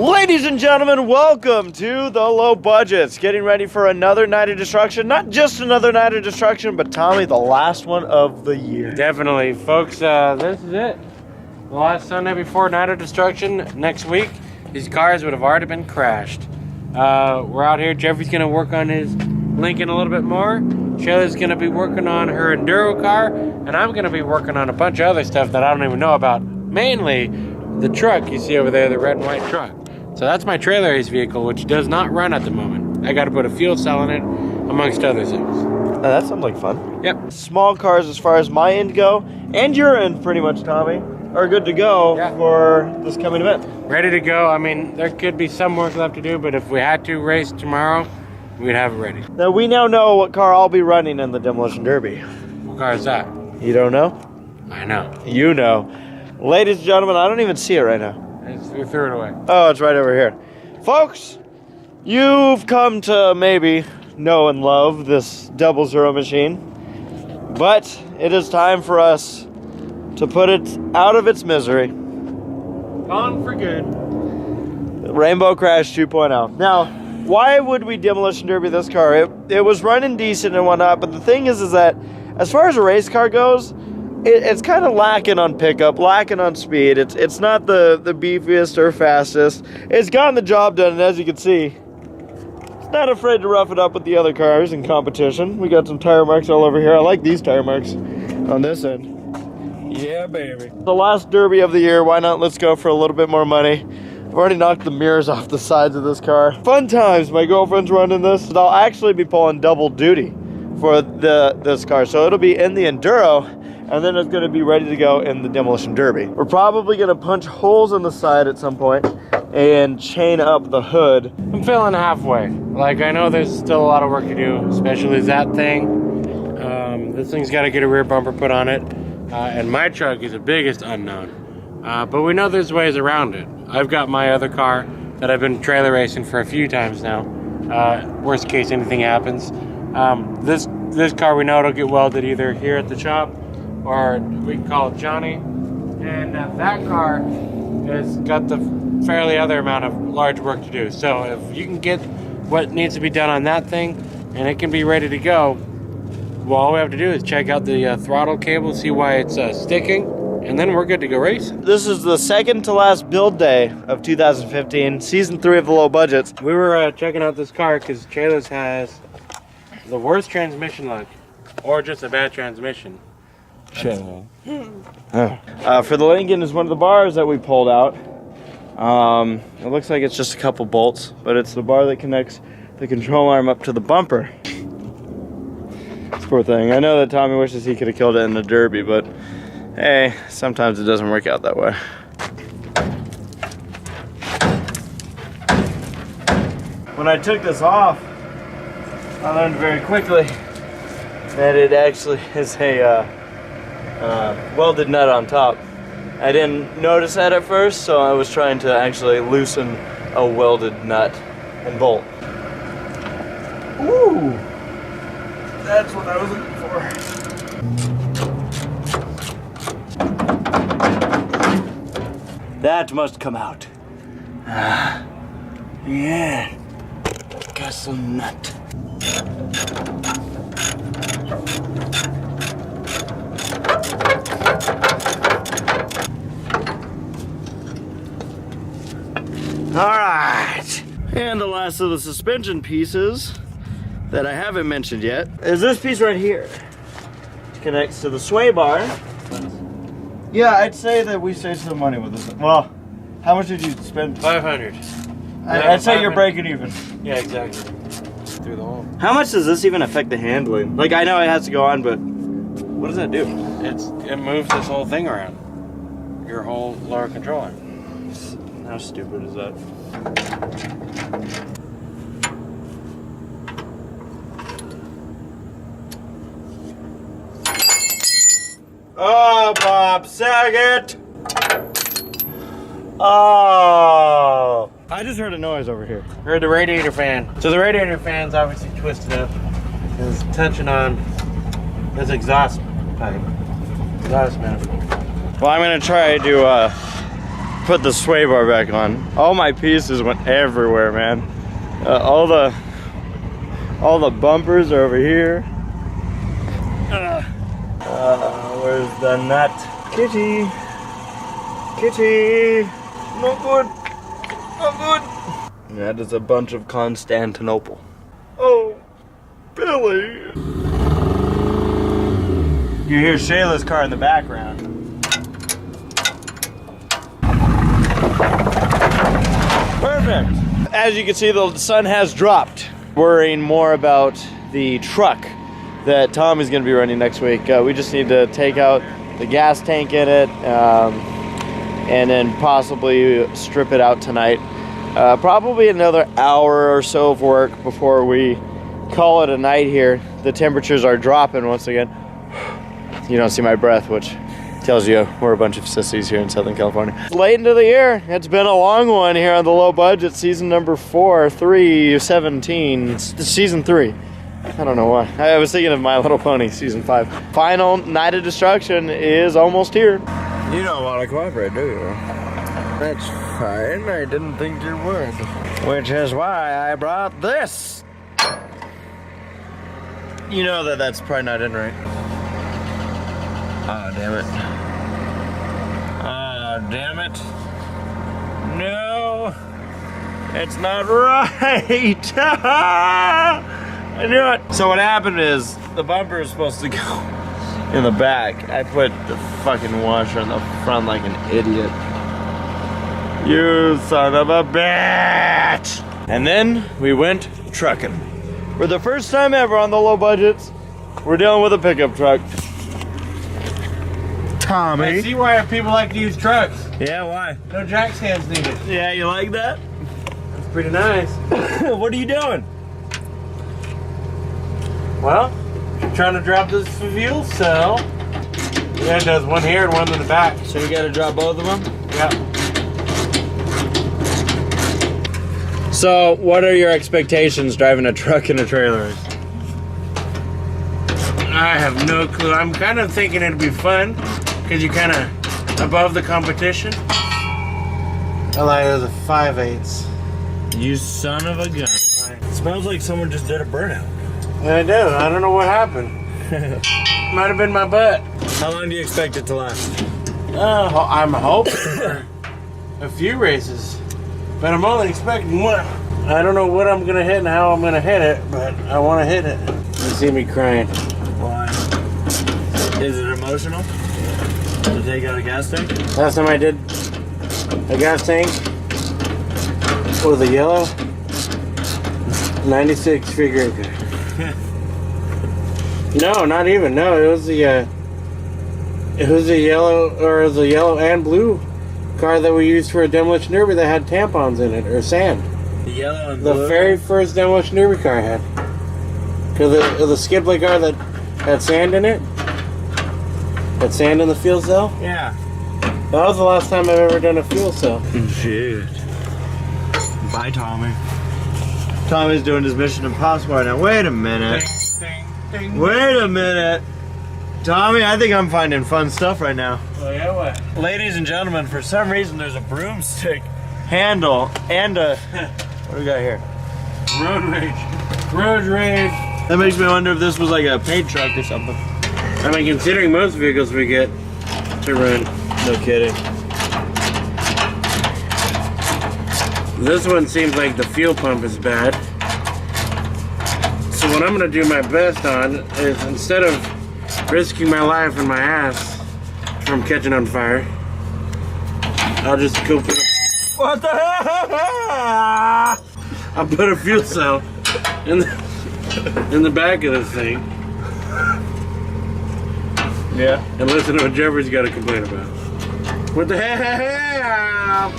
Ladies and gentlemen, welcome to the Low Budgets. Getting ready for another night of destruction. Not just another night of destruction, but Tommy, the last one of the year. Definitely, folks. This is it. The last Sunday before night of destruction. Next week, these cars would have already been crashed. We're out here. Jeffrey's gonna work on his Lincoln a little bit more. Shayla's gonna be working on her Enduro car, and I'm gonna be working on a bunch of other stuff that I don't even know about. Mainly the truck you see over there, the red and white truck. So that's my trailer race vehicle, which does not run at the moment. I got to put a fuel cell in it, amongst other things. That sounds like fun. Yep. Small cars, as far as my end go, and your end pretty much, Tommy, are good to go for this coming event. Ready to go. I mean, there could be some work left to do, but if we had to race tomorrow, we'd have it ready. Now, we now know what car I'll be running in the Demolition Derby. What car is that? You don't know? I know. You know. Ladies and gentlemen, I don't even see it right now. We threw it away. Oh, it's right over here. Folks, you've come to maybe know and love this 00 machine, but it is time for us to put it out of its misery. Gone for good. Rainbow Crash 2.0. Now, why would we Demolition Derby this car? It was running decent and whatnot, but the thing is that as far as a race car goes, it's kind of lacking on pickup, lacking on speed. It's not the beefiest or fastest. It's gotten the job done, and as you can see, it's not afraid to rough it up with the other cars in competition. We got some tire marks all over here. I like these tire marks on this end. Yeah, baby. The last derby of the year, why not? Let's go for a little bit more money. I've already knocked the mirrors off the sides of this car. Fun times. My girlfriend's running this. I'll actually be pulling double duty for this car. So it'll be in the Enduro, and then it's going to be ready to go in the Demolition Derby. We're probably going to punch holes in the side at some point and chain up the hood. I'm feeling halfway. Like, I know there's still a lot of work to do, especially that thing. This thing's got to get a rear bumper put on it, and my truck is the biggest unknown. But we know there's ways around it. I've got my other car that I've been trailer racing for a few times now. Worst case anything happens. This car, we know it'll get welded either here at the shop, or we can call it Johnny. And that car has got the fairly other amount of large work to do. So if you can get what needs to be done on that thing, and it can be ready to go, well, all we have to do is check out the throttle cable, see why it's sticking, and then we're good to go racing. This is the second to last build day of 2015, season 3 of the Low Budgets. We were checking out this car because Chayla's has the worst transmission luck, or just a bad transmission. For the Lincoln is one of the bars that we pulled out. It looks like it's just a couple bolts, but it's the bar that connects the control arm up to the bumper. This poor thing. I know that Tommy wishes he could have killed it in the Derby, but hey, sometimes it doesn't work out that way. When I took this off, I learned very quickly that it actually is a welded nut on top. I didn't notice that at first, so I was trying to actually loosen a welded nut and bolt. Ooh, that's what I was looking for. That must come out. Yeah, got some nut. Alright, and the last of the suspension pieces that I haven't mentioned yet is this piece right here. It connects to the sway bar. Yeah, I'd say that we saved some money with this. Well, how much did you spend? 500. I'd say you're breaking even. Yeah, exactly. Through the hole. How much does this even affect the handling? Like, I know it has to go on, but what does that do? It moves this whole thing around. Your whole lower controller. How stupid is that? Oh, Bob Saget! Oh! I just heard a noise over here. Heard the radiator fan. So the radiator fan's obviously twisted up. It's touching on this exhaust pipe. Exhaust manifold. Well, I'm gonna try to put the sway bar back on. All my pieces went everywhere, man. All the bumpers are over here. Where's the nut? Kitty. Kitty. No good. No good. That is a bunch of Constantinople. Oh, Billy. You hear Shayla's car in the background. Perfect. As you can see, the sun has dropped. Worrying more about the truck that Tommy's going to be running next week. We just need to take out the gas tank in it and then possibly strip it out tonight. Probably another hour or so of work before we call it a night here. The temperatures are dropping once again. You don't see my breath, which tells you we're a bunch of sissies here in Southern California. It's late into the year. It's been a long one here on the low budget. Season number 4, 3/17. It's season 3. I don't know why. I was thinking of My Little Pony, season 5. Final night of destruction is almost here. You don't want to cooperate, do you? That's fine. I didn't think you would. Which is why I brought this. You know that that's probably not in right. Oh, damn it. Oh, damn it. No. It's not right. I knew it. So what happened is the bumper is supposed to go in the back. I put the fucking washer in the front like an idiot. You son of a bitch. And then we went trucking. For the first time ever on the low budgets, we're dealing with a pickup truck. Tommy. I see why people like to use trucks. Yeah, why? No jack stands needed. Yeah, you like that? That's pretty nice. What are you doing? Well, I'm trying to drop this fuel cell. Yeah, it does one here and one in the back. So you gotta drop both of them? Yeah. So, what are your expectations driving a truck and a trailer? I have no clue. I'm kind of thinking it'd be fun because you're kind of above the competition. I like it was a 5/8. You son of a gun. It smells like someone just did a burnout. I do. I don't know what happened. Might have been my butt. How long do you expect it to last? I'm hoping for a few races, but I'm only expecting one. I don't know what I'm going to hit and how I'm going to hit it, but I want to hit it. You see me crying. Why? Is it emotional to take out a gas tank? Last time I did a gas tank with a yellow 96 figure. No, not even. No, it was the yellow, or it was a yellow and blue car that we used for a Demolition Derby that had tampons in it, or sand. The yellow and blue? The very first Demolition Derby car I had. Because the skiplet car that had sand in it, had sand in the fuel cell. Yeah. That was the last time I've ever done a fuel cell. Shit. Bye, Tommy. Tommy's doing his Mission Impossible right now. Wait a minute. Ding, ding, ding. Wait a minute. Tommy, I think I'm finding fun stuff right now. Oh, yeah, what? Ladies and gentlemen, for some reason there's a broomstick handle and a... What do we got here? Road rage. Road rage. That makes me wonder if this was like a paid truck or something. I mean, considering most vehicles we get to run. No kidding. This one seems like the fuel pump is bad. So what I'm going to do my best on is, instead of risking my life and my ass from catching on fire, I'll just go put a... What the hell? I'll put a fuel cell in the back of this thing. Yeah. And listen to what Jeffrey's got to complain about. What the hell?